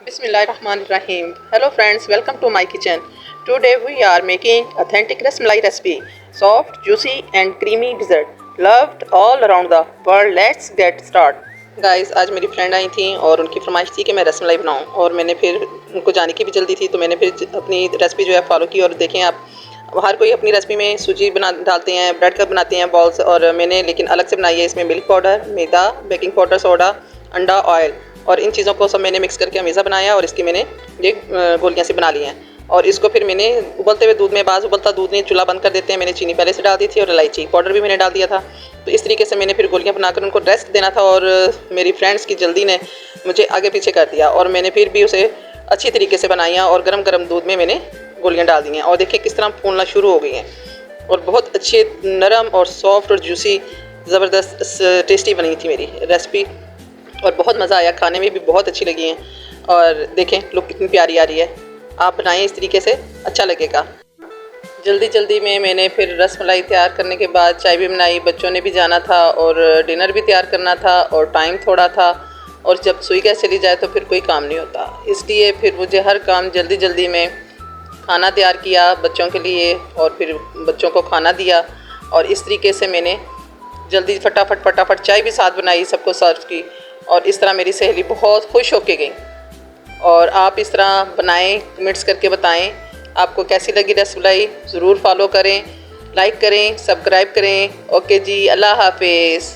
Bismillahirrahmanirrahim. Hello friends, welcome to my kitchen. Today we are making authentic rasmalai recipe. Soft, juicy and creamy dessert. Loved all around the world. Let's get start. Guys, आज मेरी friend I थी और उनकी फरमाइश थी कि मैं रसमलाई बनाऊं और मैंने फिर उनको जाने की भी जल्दी थी तो मैंने फिर अपनी रेसिपी जो है फॉलो की। और देखें आप, हर कोई अपनी रेसिपी में सूजी बना डालते हैं, ब्रेड का बनाते हैं बॉल्स, और मैंने लेकिन अलग से बनाई है। इसमें मिल्क पाउडर, मैदा, बेकिंग पाउडर, सोडा, अंडा, ऑयल और इन चीज़ों को सब मैंने मिक्स करके अमीज़ा बनाया और इसकी मैंने ये गोलियाँ से बना ली हैं। और इसको फिर मैंने उबलते हुए दूध में, बाज़ उबलता दूध नहीं, चूल्हा बंद कर देते हैं, मैंने चीनी पहले से डाल दी थी और इलायची पाउडर भी मैंने डाल दिया था। तो इस तरीके से मैंने फिर गोलियाँ बनाकर उनको रेस्ट देना था और मेरी फ्रेंड्स की जल्दी ने मुझे आगे पीछे कर दिया और मैंने फिर भी उसे अच्छी तरीके से बनाई और गर्म गर्म दूध में मैंने गोलियाँ डाल दी हैं। और देखिए किस तरह फूलना शुरू हो गई हैं और बहुत अच्छे नरम और सॉफ्ट और जूसी ज़बरदस्त टेस्टी बनी थी मेरी रेसिपी और बहुत मज़ा आया, खाने में भी बहुत अच्छी लगी हैं। और देखें लुक कितनी प्यारी आ रही है। आप बनाएं इस तरीके से, अच्छा लगेगा। जल्दी जल्दी में मैंने फिर रसमलाई तैयार करने के बाद चाय भी बनाई, बच्चों ने भी जाना था और डिनर भी तैयार करना था और टाइम थोड़ा था और जब सुई गैस चली जाए तो फिर कोई काम नहीं होता, इसलिए फिर मुझे हर काम जल्दी जल्दी में खाना तैयार किया बच्चों के लिए और फिर बच्चों को खाना दिया। और इस तरीके से मैंने जल्दी फटाफट चाय भी साथ बनाई, सबको सर्व की और इस तरह मेरी सहेली बहुत खुश होके गई। और आप इस तरह बनाएं, कमेंट्स करके बताएं आपको कैसी लगी रसमलाई। ज़रूर फॉलो करें, लाइक करें, सब्सक्राइब करें। ओके जी, अल्लाह हाफिज़।